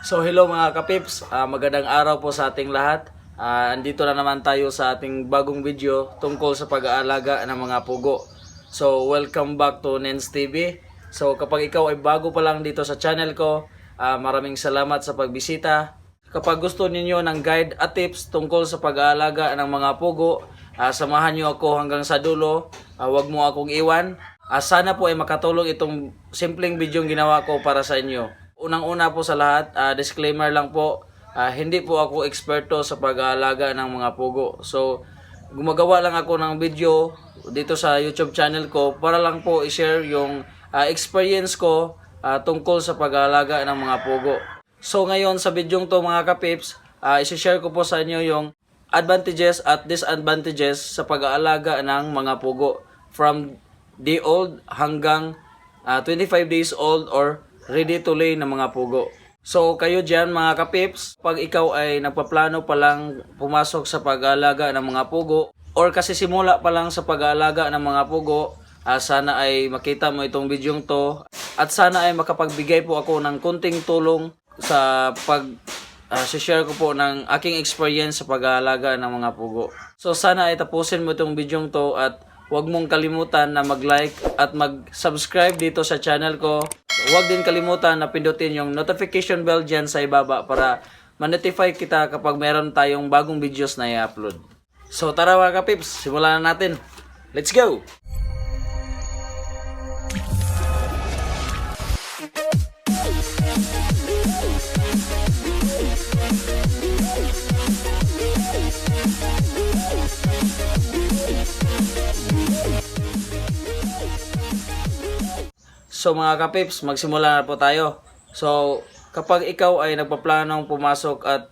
So hello mga kapips, magandang araw po sa ating lahat. Andito na naman tayo sa ating bagong video tungkol sa pag-aalaga ng mga pugo. So welcome back to Nens TV. So kapag ikaw ay bago pa lang dito sa channel ko, maraming salamat sa pagbisita. Kapag gusto ninyo ng guide at tips tungkol sa pag-aalaga ng mga pugo, samahan nyo ako hanggang sa dulo. Huwag mo akong iwan. Sana po ay makatulong itong simpleng video ginawa ko para sa inyo. Unang-una po sa lahat, disclaimer lang po, hindi po ako eksperto sa pag-aalaga ng mga pugo. So, gumagawa lang ako ng video dito sa YouTube channel ko para lang po i-share yung experience ko tungkol sa pag-aalaga ng mga pugo. So, ngayon sa video to mga kapips, i-share ko po sa inyo yung advantages at disadvantages sa pag-aalaga ng mga pugo from day old hanggang 25 days old or ready to lay ng mga pugo. So kayo dyan mga kapips, pag ikaw ay nagpaplano pa lang pumasok sa pag-aalaga ng mga pugo or kasi simula pa lang sa pag-aalaga ng mga pugo, sana ay makita mo itong video to at sana ay makapagbigay po ako ng kunting tulong sa share ko po ng aking experience sa pag-aalaga ng mga pugo. So sana ay tapusin mo itong video to at huwag mong kalimutan na mag-like at mag-subscribe dito sa channel ko. Huwag din kalimutan na pindutin yung notification bell dyan sa ibaba para ma-notify kita kapag meron tayong bagong videos na i-upload. So tara mga kapips, simulan na natin. Let's go! So mga kapips, magsimula na po tayo. So kapag ikaw ay nagpaplanong pumasok at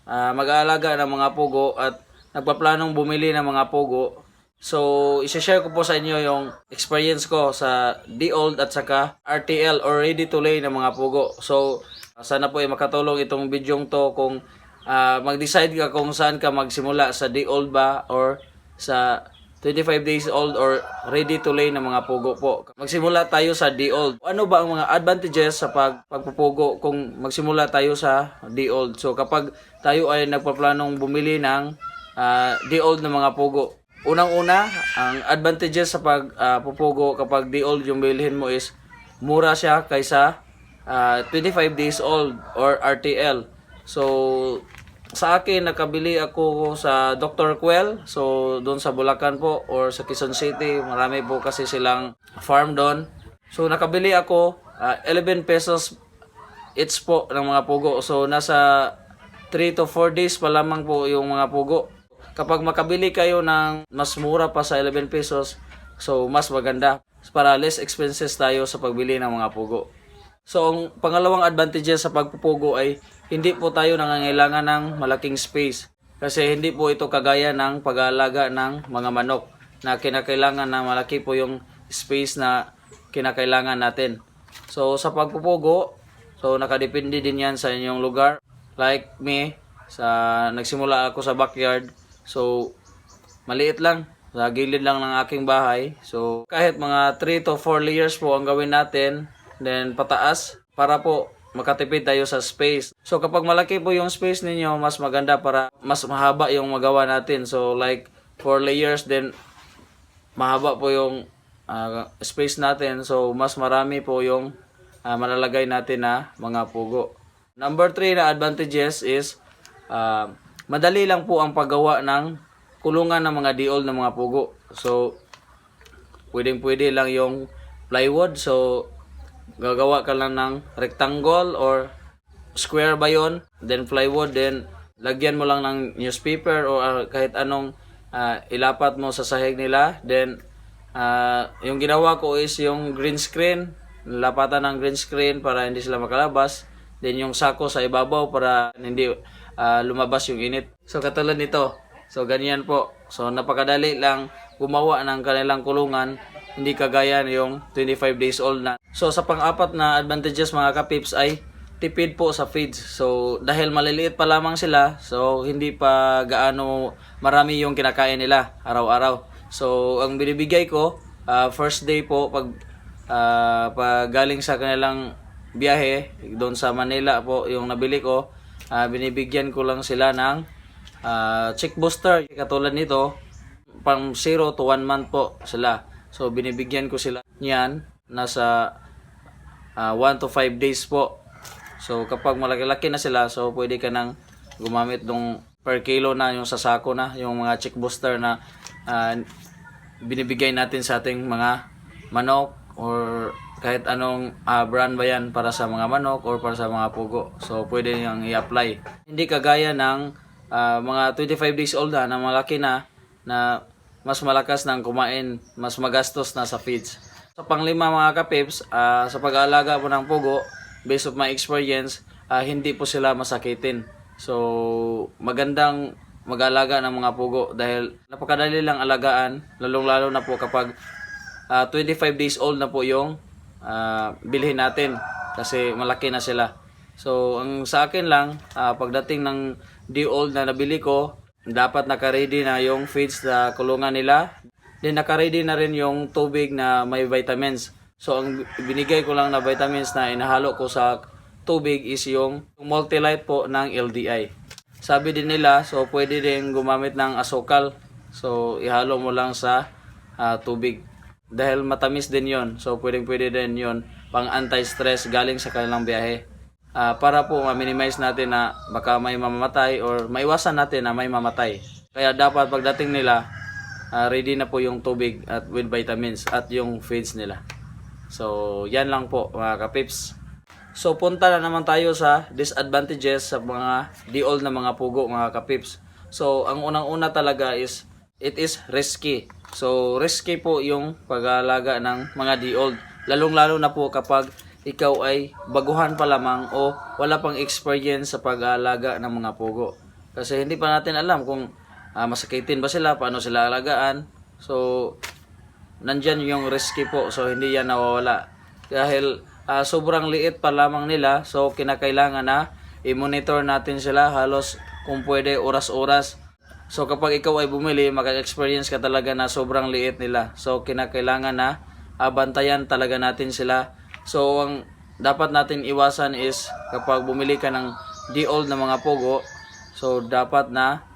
mag-aalaga ng mga pugo at nagpaplanong bumili ng mga pugo, so i-share ko po sa inyo yung experience ko sa D-Old at saka RTL or ready to lay ng mga pugo. So sana po ay makatulong itong video to kung mag-decide ka kung saan ka magsimula, sa D-Old ba or sa 25 days old or ready to lay ng mga pugo po. Magsimula tayo sa D-Old. Ano ba ang mga advantages sa pagpupugo kung magsimula tayo sa D-Old? So kapag tayo ay nagpaplanong bumili ng D-Old na mga pugo, unang-una, ang advantages sa pagpupugo kapag D-Old yung bilhin mo is mura siya kaysa 25 days old or RTL. So sa akin, nakabili ako sa Dr. Quell. So, doon sa Bulacan po or sa Quezon City. Marami po kasi silang farm doon. So, nakabili ako 11 pesos each po ng mga pugo. So, nasa 3 to 4 days pa lamang po yung mga pugo. Kapag makabili kayo ng mas mura pa sa 11 pesos, so mas maganda. Para less expenses tayo sa pagbili ng mga pugo. So, ang pangalawang advantages sa pagpupugo ay hindi po tayo nangangailangan ng malaking space. Kasi hindi po ito kagaya ng pag-aalaga ng mga manok na kinakailangan na malaki po yung space na kinakailangan natin. So, sa pagpupugo, so nakadepende din yan sa inyong lugar. Like me, nagsimula ako sa backyard. So, maliit lang. Sa gilid lang ng aking bahay. So, kahit mga 3 to 4 layers po ang gawin natin, then pataas para po makatipid tayo sa space. So kapag malaki po yung space ninyo, mas maganda para mas mahaba yung magawa natin. So like 4 layers, then mahaba po yung space natin. So mas marami po yung malalagay natin na mga pugo. Number 3 na advantages is madali lang po ang paggawa ng kulungan ng mga D-Old na mga pugo. So pwede lang yung plywood. So gagawa ka lang ng rectangle or square ba yun, then plywood, then lagyan mo lang ng newspaper or kahit anong ilapat mo sa sahig nila. Then yung ginawa ko is yung green screen, lapatan ng green screen para hindi sila makalabas, then yung sako sa ibabaw para hindi lumabas yung init. So katulad nito, so ganyan po. So napakadali lang gumawa ng kanilang kulungan, hindi kagaya yung 25 days old na. So sa pang-apat na advantages mga kapips ay tipid po sa feeds. So dahil maliliit pa lamang sila, so hindi pa gaano marami yung kinakain nila araw-araw. So ang binibigay ko first day po pag galing sa kanilang biyahe doon sa Manila po yung nabili ko, binibigyan ko lang sila ng chick booster. Katulad nito, pang 0 to 1 month po sila. So binibigyan ko sila niyan nasa 1 to 5 days po. So kapag malaki-laki na sila, so pwede ka nang gumamit ng per kilo na yung sa sako na, yung mga chick booster na binibigay natin sa ating mga manok or kahit anong brand ba yan para sa mga manok or para sa mga pugo. So pwede niyang i-apply. Hindi kagaya ng mga 25 days old na malaki na mas malakas nang kumain, mas magastos na sa feeds. Sa panglima mga kapips, sa pag-aalaga po ng pugo, based of my experience, hindi po sila masakitin. So magandang mag-alaga ng mga pugo dahil napakadali lang alagaan, lalong-lalo na po kapag 25 days old na po yung bilhin natin kasi malaki na sila. So ang sa akin lang, pagdating ng day old na nabili ko, dapat naka-ready na yung feeds na kulungan nila. Then naka-ready na rin yung tubig na may vitamins. So ang binigay ko lang na vitamins na inahalo ko sa tubig is yung Multilite po ng LDI. Sabi din nila, so pwede din gumamit ng asukal. So ihalo mo lang sa tubig. Dahil matamis din yon, so pwede din yon pang anti-stress galing sa kanilang biyahe. Para po ma-minimize natin na baka may mamamatay or maiwasan natin na may mamatay. Kaya dapat pagdating nila, ready na po yung tubig at with vitamins at yung feeds nila. So yan lang po mga kapips. So punta na naman tayo sa disadvantages sa mga di-old na mga pugo mga kapips. So ang unang-una talaga is it is risky. So risky po yung pag-aalaga ng mga di-old. Lalong-lalo na po kapag ikaw ay baguhan pa lamang o wala pang experience sa pag-aalaga ng mga pugo. Kasi hindi pa natin alam kung masakitin ba sila, paano sila alagaan. So nandyan yung risky po. So hindi yan nawawala. Dahil sobrang liit pa lamang nila. So kinakailangan na i-monitor natin sila halos kung pwede oras-oras. So kapag ikaw ay bumili, maka-experience ka talaga na sobrang liit nila. So kinakailangan na bantayan talaga natin sila. So ang dapat natin iwasan is kapag bumili ka ng di-old na mga pugo, so dapat na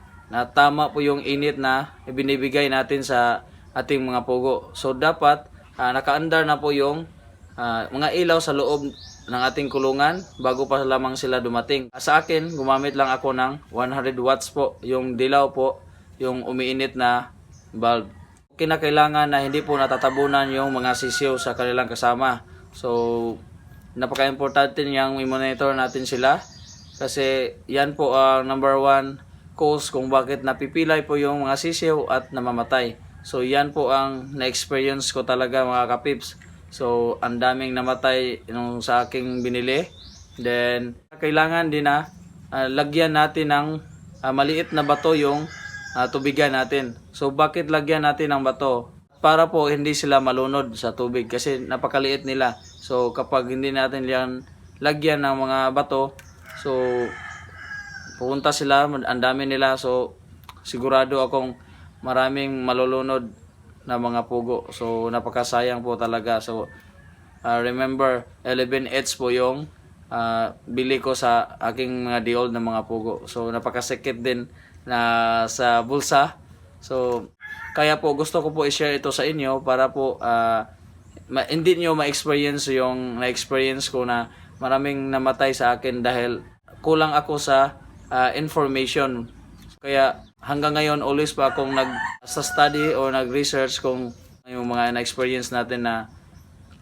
tama po yung init na ibinibigay natin sa ating mga pugo. So dapat nakaandar na po yung mga ilaw sa loob ng ating kulungan bago pa lamang sila dumating. Sa akin, gumamit lang ako ng 100 watts po, yung dilaw po, yung umiinit na bulb. Kinakailangan na hindi po natatabunan yung mga sisiw sa kanilang kasama. So napaka-importante niyang i-monitor natin sila kasi yan po ang number 1 cause kung bakit napipilay po yung mga sisiw at namamatay. So yan po ang na-experience ko talaga mga kapips. So ang daming namatay nung sa aking binili. Then kailangan din na lagyan natin ng maliit na bato yung tubigan natin. So bakit lagyan natin ng bato? Para po hindi sila malunod sa tubig kasi napakaliit nila. So kapag hindi natin yan lagyan ng mga bato, so pupunta sila, ang dami nila. So sigurado akong maraming malulunod na mga pugo. So napakasayang po talaga. So remember 11H po yung bili ko sa aking mga di-old na mga pugo. So napakasikip din na sa bulsa. So kaya po gusto ko po i-share ito sa inyo para po hindi nyo ma-experience yung na-experience ko na maraming namatay sa akin dahil kulang ako sa information. Kaya hanggang ngayon always pa akong nag-study o nag-research kung yung mga na-experience natin na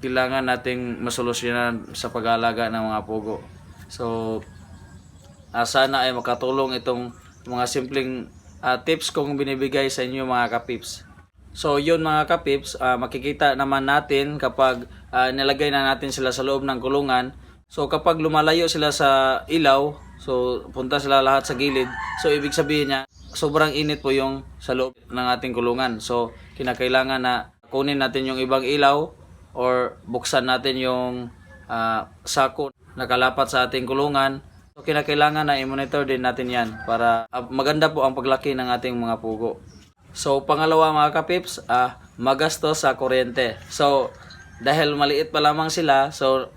kailangan nating masolusyonan sa pag-aalaga ng mga pugo. So sana ay makatulong itong mga simpleng tips kong binibigay sa inyo mga kapips. So yun mga kapips, makikita naman natin kapag nilagay na natin sila sa loob ng kulungan. So kapag lumalayo sila sa ilaw, so punta sila lahat sa gilid, so ibig sabihin niya sobrang init po yung sa loob ng ating kulungan. So kinakailangan na kunin natin yung ibang ilaw or buksan natin yung sako na kalapat sa ating kulungan. So kinakailangan na i-monitor din natin yan para maganda po ang paglaki ng ating mga pugo. So pangalawa mga kapips, magastos sa kuryente. So dahil maliit pa lamang sila, so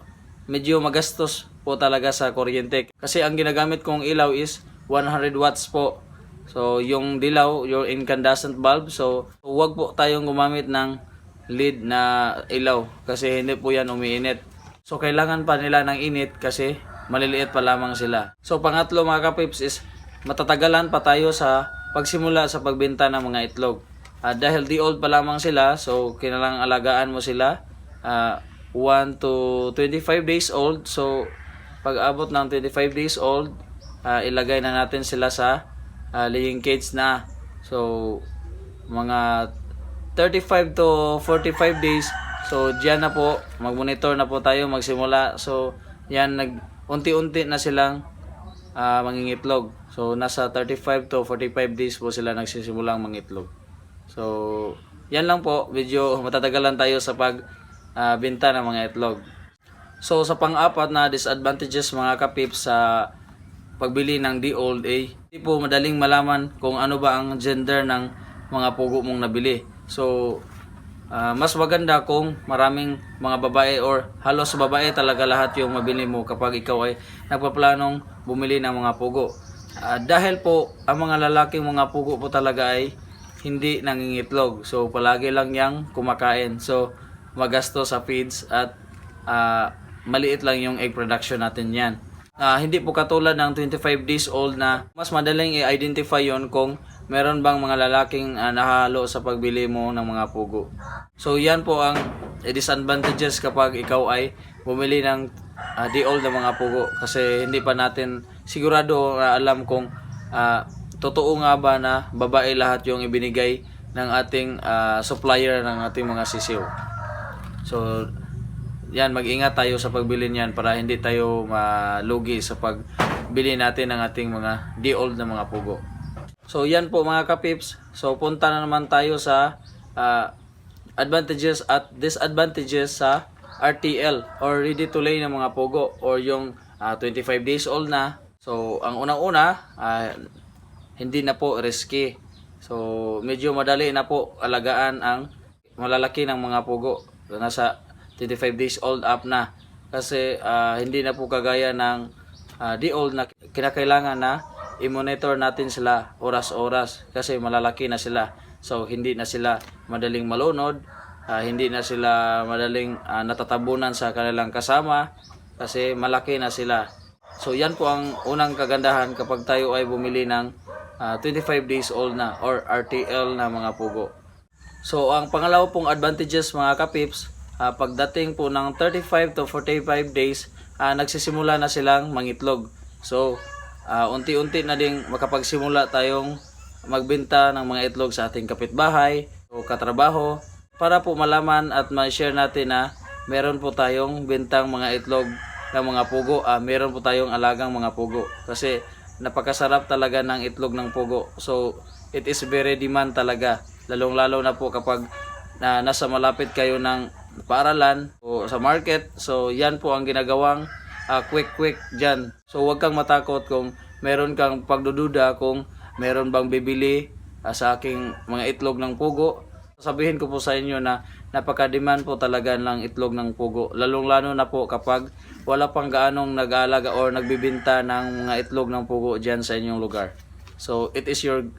medyo magastos po talaga sa kuryente. Kasi ang ginagamit kong ilaw is 100 watts po. So yung dilaw, yung incandescent bulb, so huwag po tayong gumamit ng LED na ilaw kasi hindi po yan umiinit. So kailangan pa nila ng init kasi maliliit pa lamang sila. So pangatlo mga kapips is matatagalan pa tayo sa pagsimula sa pagbenta ng mga itlog. Dahil di old pa lamang sila, so kailangang alagaan mo sila 1 to 25 days old. So pag abot ng 25 days old, ilagay na natin sila sa laying cage na. So mga 35 to 45 days, so diyan na po mag-monitor na po tayo magsimula. So yan, unti-unti na silang mangingitlog. So nasa 35 to 45 days po sila nagsisimulang mangitlog. So yan lang po, medyo matatagalan tayo sa pagbenta ng mga itlog. So sa pang-apat na disadvantages mga kapips sa pagbili ng D-Old, hindi po madaling malaman kung ano ba ang gender ng mga pugo mong nabili. So mas maganda kung maraming mga babae or halos babae talaga lahat yung mabili mo kapag ikaw ay nagpaplanong bumili ng mga pugo. Dahil po ang mga lalaking mga pugo po talaga ay hindi nangingitlog. So palagi lang yang kumakain. So magasto sa feeds at maliit lang yung egg production natin yan. Hindi po katulad ng 25 days old na mas madaling i-identify yon kung meron bang mga lalaking nahalo sa pagbili mo ng mga pugo. So yan po ang disadvantages kapag ikaw ay bumili ng D-Old na mga pugo. Kasi hindi pa natin sigurado alam kung totoo nga ba na babae lahat yung ibinigay ng ating supplier ng ating mga sisiw. So yan, mag-ingat tayo sa pagbili niyan para hindi tayo malugi sa pagbili natin ng ating mga D-Old na mga pugo. So yan po mga kapips. So punta na naman tayo sa advantages at disadvantages sa RTL or ready to lay ng mga pugo or yung 25 days old na. So ang unang-una, hindi na po risky. So medyo madali na po alagaan ang malalaki ng mga pugo. So, nasa 25 days old up na. Kasi hindi na po kagaya ng D-Old na kinakailangan na i-monitor natin sila oras-oras kasi malalaki na sila. So hindi na sila madaling malunod, hindi na sila madaling natatabunan sa kanilang kasama kasi malaki na sila. So yan po ang unang kagandahan kapag tayo ay bumili ng 25 days old na or RTL na mga pugo. So ang pangalawa pong advantages mga kapips, pagdating po ng 35 to 45 days, nagsisimula na silang mangitlog. So unti-unti na ding makapagsimula tayong magbenta ng mga itlog sa ating kapitbahay o katrabaho para po malaman at ma-share natin na meron po tayong bentang mga itlog ng mga pugo, meron po tayong alagang mga pugo kasi napakasarap talaga ng itlog ng pugo. So it is very demand talaga, lalong-lalo na po kapag nasa malapit kayo ng paaralan o sa market. So yan po ang ginagawang quick dyan. So huwag kang matakot kung meron kang pagdududa kung meron bang bibili sa aking mga itlog ng pugo. Sabihin ko po sa inyo na napaka-demand po talaga ng itlog ng pugo. Lalong-lalo na po kapag wala pang gaanong nag-aalaga or nagbibinta ng mga itlog ng pugo dyan sa inyong lugar. So it is your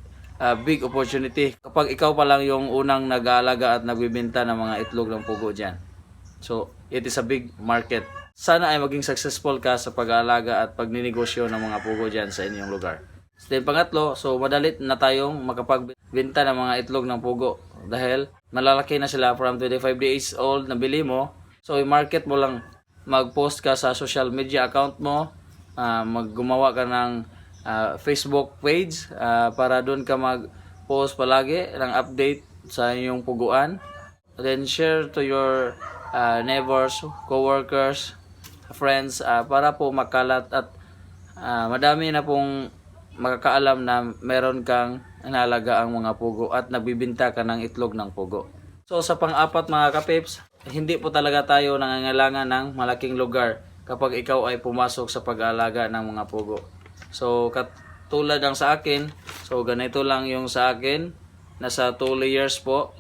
big opportunity kapag ikaw pa lang yung unang nag-aalaga at nagbibinta ng mga itlog ng pugo dyan. So it is a big market. Sana ay maging successful ka sa pag-aalaga at pagninegosyo ng mga pugo dyan sa inyong lugar. Then pangatlo, so madalit na tayong makapagbenta ng mga itlog ng pugo dahil malalaki na sila from 25 days old na bili mo. So i-market mo lang, mag-post ka sa social media account mo, maggumawa ka ng Facebook page para doon ka mag-post palagi ng update sa inyong puguan. Then share to your neighbors, co-workers, friends para po makalat at madami na pong makakaalam na meron kang inalaga ang mga pugo at nagbibinta ka ng itlog ng pugo. So sa pang-apat mga kapips, hindi po talaga tayo nangangailangan ng malaking lugar kapag ikaw ay pumasok sa pag-aalaga ng mga pugo. So katulad ng sa akin, so ganito lang yung sa akin, nasa 2 layers po.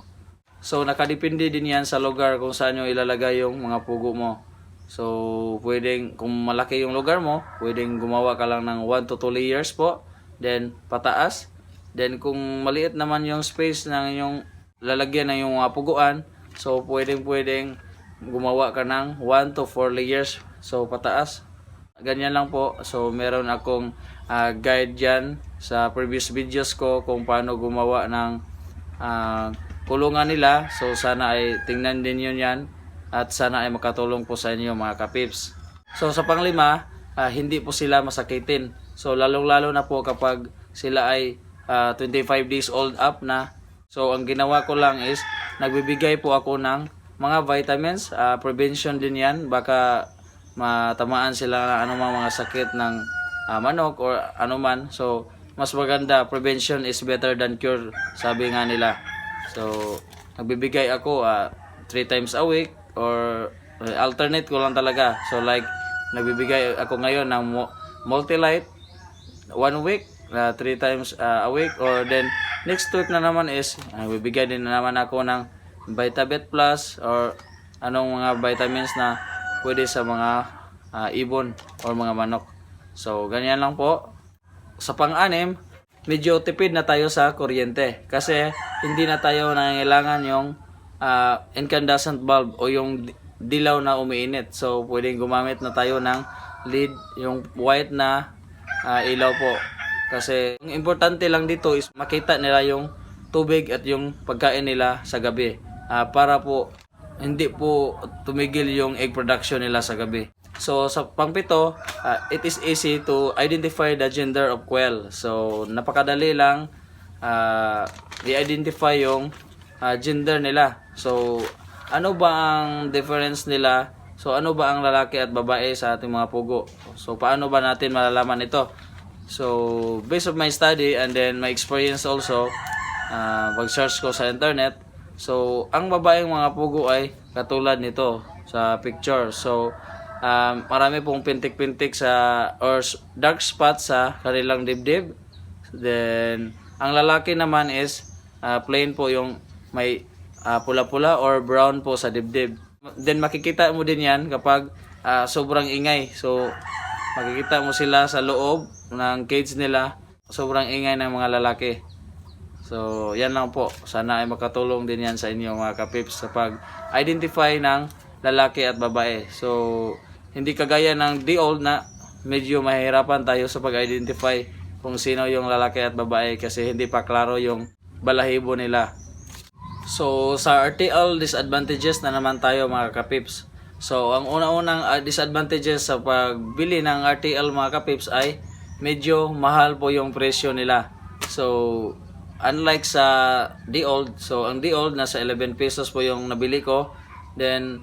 So nakadepende din yan sa lugar kung saan nyo ilalagay yung mga pugo mo. So, pwedeng, kung malaki yung lugar mo, pwedeng gumawa ka lang ng 1 to 2 layers po. Then, pataas. Then, kung maliit naman yung space ng yung lalagyan ng yung mga puguan, so, pwedeng gumawa ka ng 1 to 4 layers. So, pataas. Ganyan lang po. So, meron akong guide dyan sa previous videos ko kung paano gumawa ng kulungan nila. So, sana ay tingnan din yun yan. At sana ay makatulong po sa inyo mga kapips. So, sa panglima, hindi po sila masakitin. So, lalong-lalo na po kapag sila ay 25 days old up na. So, ang ginawa ko lang is, nagbibigay po ako ng mga vitamins. Prevention din yan. Baka matamaan sila ng anumang mga sakit ng manok or anuman. So, mas maganda, prevention is better than cure, sabi nga nila. So, nagbibigay ako 3 times a week or alternate ko lang talaga. So, like, nagbibigay ako ngayon ng Multilite 1 week, 3 times a week, or then next week na naman is nagbibigay din na naman ako ng Vitabet Plus or anong mga vitamins na pwede sa mga ibon or mga manok. So, ganyan lang po. Sa pang-anim, medyo tipid na tayo sa kuryente kasi hindi na tayo nangangailangan yung incandescent bulb o yung dilaw na umiinit. So, pwedeng gumamit na tayo ng LED, yung white na ilaw po. Kasi, ang importante lang dito is makita nila yung tubig at yung pagkain nila sa gabi. Para po, hindi po tumigil yung egg production nila sa gabi. So, sa pangpito, it is easy to identify the gender of quail. So, napakadali lang i-identify yung gender nila. So, ano ba ang difference nila? So, ano ba ang lalaki at babae sa ating mga pugo? So, paano ba natin malalaman ito? So, based on my study and then my experience also, pag-search ko sa internet, so, ang babaeng mga pugo ay katulad nito sa picture. So, marami pong pintik-pintik or dark spots sa kanilang dibdib. Then, ang lalaki naman is plain po yung may pula-pula or brown po sa dibdib. Then, makikita mo din yan kapag sobrang ingay. So, makikita mo sila sa loob ng cage nila. Sobrang ingay ng mga lalaki. So, yan lang po. Sana ay makatulong din yan sa inyo mga kapips sa pag-identify ng lalaki at babae. So, hindi kagaya ng D-old na medyo mahirapan tayo sa pag-identify kung sino yung lalaki at babae kasi hindi pa klaro yung balahibo nila. So, sa RTL disadvantages na naman tayo mga kapips. So, ang una-unang disadvantages sa pagbili ng RTL mga kapips ay medyo mahal po yung presyo nila. So, unlike sa D-old, so ang D-old nasa 11 pesos po yung nabili ko. Then,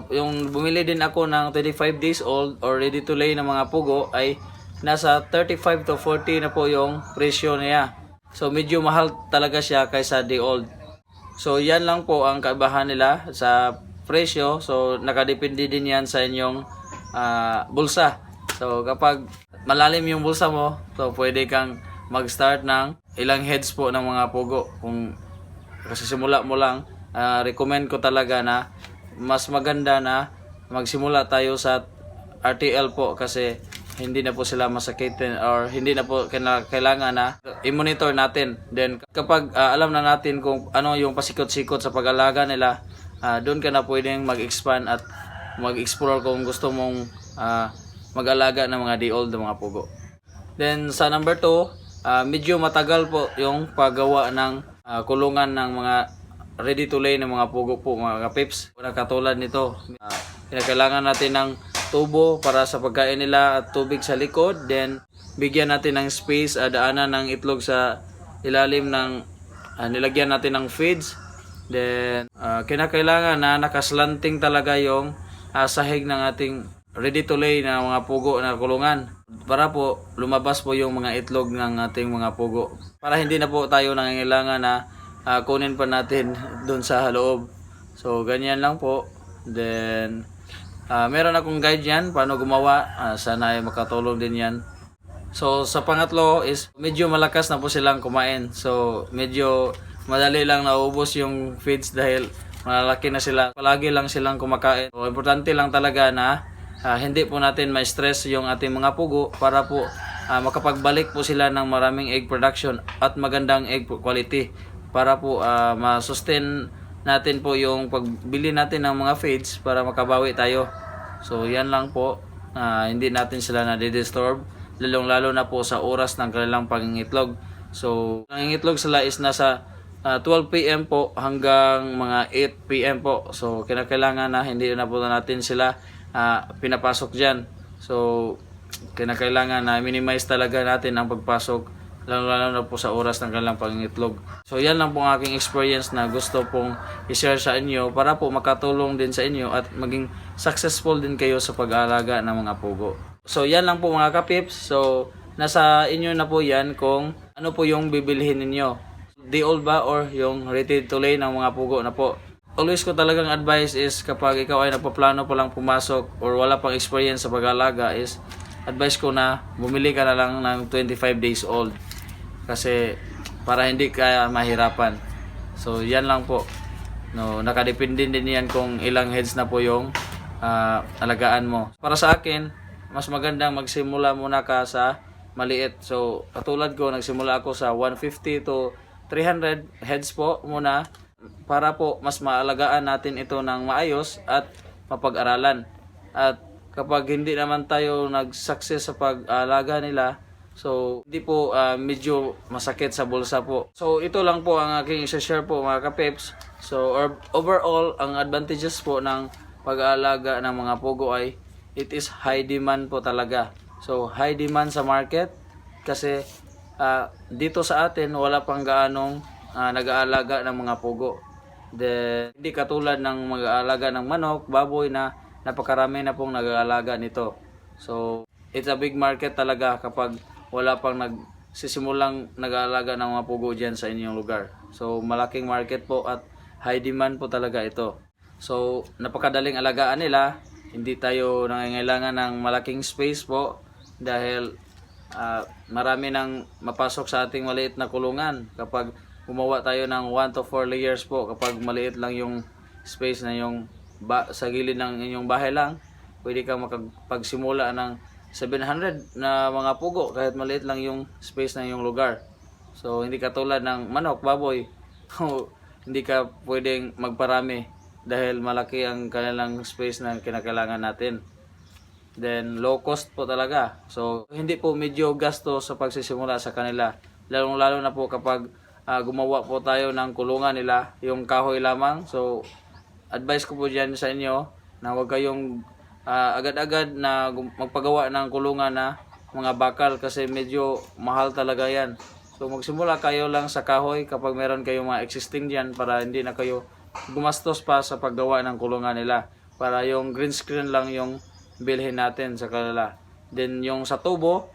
yung bumili din ako ng 25 days old or ready to lay na mga pugo ay nasa 35 to 40 na po yung presyo niya. So, medyo mahal talaga siya kaysa D-old. So, yan lang po ang kaibahan nila sa presyo. So, nakadepende din yan sa inyong bulsa. So, kapag malalim yung bulsa mo, so pwede kang mag-start ng ilang heads po ng mga pugo. Kung kasi simula mo lang, recommend ko talaga na mas maganda na magsimula tayo sa RTL po kasi hindi na po sila masakitin or hindi na po kailangan na i-monitor natin. Then kapag alam na natin kung ano yung pasikot-sikot sa pag-alaga nila, doon ka na pwedeng mag-expand at mag-explore kung gusto mong mag-alaga ng mga D-old na mga pugo. Then sa number 2, medyo matagal po yung paggawa ng kulungan ng mga ready to lay ng mga pugo po mga kapips. Katulad nito, kailangan natin ng tubo para sa pagkain nila at tubig sa likod. Then bigyan natin ng space, daanan ng itlog sa ilalim ng nilagyan natin ng feeds. Then kinakailangan na nakaslanting talaga yung sahig ng ating ready to lay na mga pugo na kulungan para po lumabas po yung mga itlog ng ating mga pugo. Para hindi na po tayo nangangailangan na kunin pa natin dun sa loob. So ganyan lang po. Then meron akong guide yan paano gumawa. Sana ay makatulong din yan. So sa pangatlo is medyo malakas na po silang kumain. So medyo madali lang naubos yung feeds dahil malalaki na sila. Palagi lang silang kumakain. So importante lang talaga na hindi po natin ma-stress yung ating mga pugo para po makapagbalik po sila ng maraming egg production at magandang egg quality para po ma-sustain natin po yung pagbili natin ng mga feeds para makabawi tayo. So yan lang po, hindi natin sila na-disturb, lalong-lalo na po sa oras ng kanilang pangingitlog. So pangingitlog sila is nasa 12 PM po hanggang mga 8 PM po. So kinakailangan na hindi na po natin sila pinapasok dyan. So kinakailangan na minimize talaga natin ang pagpasok, lalo na po sa oras ng kanilang pangingitlog. So yan lang po ang aking experience na gusto pong i-share sa inyo para po makatulong din sa inyo at maging successful din kayo sa pag-aalaga ng mga pugo. So yan lang po mga kapips. So nasa inyo na po yan kung ano po yung bibilhin ninyo. Day old ba or yung ready to lay ng mga pugo na po. Always ko talagang advice is kapag ikaw ay nagpaplano pa lang pumasok or wala pang experience sa pag-aalaga is advice ko na bumili ka na lang ng 25 days old. Kasi para hindi ka mahirapan. So yan lang po. No, nakadepende din yan kung ilang heads na po yung alagaan mo. Para sa akin, mas magandang magsimula muna ka sa maliit. So katulad ko, nagsimula ako sa 150 to 300 heads po muna para po mas maalagaan natin ito ng maayos at mapag-aralan. At kapag hindi naman tayo nag-success sa pag-alaga nila, so hindi po medyo masakit sa bulsa po. So ito lang po ang aking i-share po mga kapeps. So overall, ang advantages po ng pag-aalaga ng mga pugo ay it is high demand po talaga. So high demand sa market kasi dito sa atin wala pang gaanong nag-aalaga ng mga pugo. Hindi katulad ng mag-aalaga ng manok, baboy na napakarami na pong nag-aalaga nito. So it's a big market talaga kapag wala pang nagsisimulang nag-aalaga ng mga pugo dyan sa inyong lugar. So malaking market po at high demand po talaga ito. So napakadaling alagaan nila, hindi tayo nangangailangan ng malaking space po dahil marami nang mapasok sa ating maliit na kulungan. Kapag gumawa tayo ng 1 to 4 layers po, kapag maliit lang yung space na yung sa gilid ng inyong bahay lang, pwede kang makapagsimula ng 700 na mga pugo kahit maliit lang yung space ng iyong lugar. So hindi katulad ng manok, baboy, hindi ka pwedeng magparami dahil malaki ang kanilang space na kinakailangan natin. Then low cost po talaga. So hindi po medyo gasto sa pagsisimula sa kanila. Lalo na po kapag gumawa po tayo ng kulungan nila, yung kahoy lamang. So advice ko po diyan sa inyo na huwag kayong agad-agad na magpagawa ng kulungan na mga bakal kasi medyo mahal talaga yan. So magsimula kayo lang sa kahoy kapag meron kayong mga existing diyan para hindi na kayo gumastos pa sa paggawa ng kulungan nila. Para yung green screen lang yung bilhin natin sa kanila. Then yung sa tubo,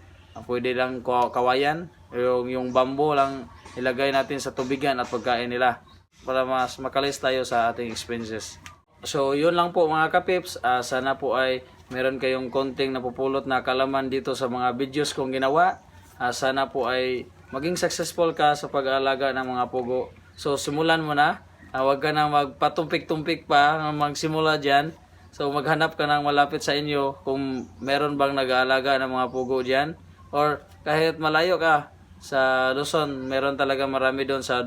pwede lang kawayan, yung bamboo lang ilagay natin sa tubigan at pagkain nila para mas makalis tayo sa ating expenses. So yun lang po mga kapips, sana po ay meron kayong konting napupulot na kalaman dito sa mga videos kong ginawa. Sana po ay maging successful ka sa pag-aalaga ng mga pugo. So simulan mo na, huwag ka na magpatumpik-tumpik pa magsimula dyan. So maghanap ka ng malapit sa inyo kung meron bang nag-aalaga ng mga pugo dyan. Or kahit malayo ka sa Luzon, meron talaga marami doon sa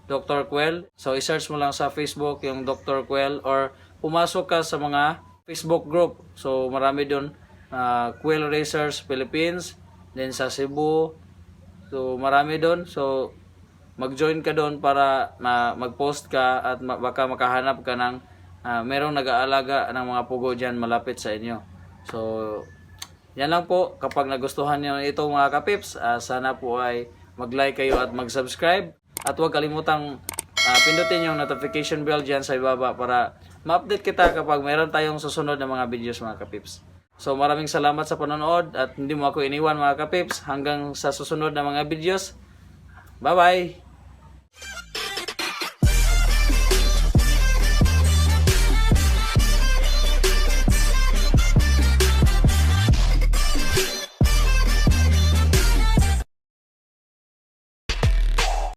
Dr. Quel. So i-search mo lang sa Facebook yung Dr. Quel or pumasok ka sa mga Facebook group. So marami doon, Quel Racers Philippines, then sa Cebu. So marami doon. So mag-join ka doon para mag-post ka at baka makahanap ka ng merong nag-aalaga ng mga pugo dyan malapit sa inyo. So yan lang po. Kapag nagustuhan niyo ito mga kapips, sana po ay mag-like kayo at mag-subscribe. At huwag kalimutang pindutin yung notification bell dyan sa ibaba para ma-update kita kapag meron tayong susunod na mga videos mga kapips. So maraming salamat sa panonood at hindi mo ako iniwan mga kapips hanggang sa susunod na mga videos. Bye bye!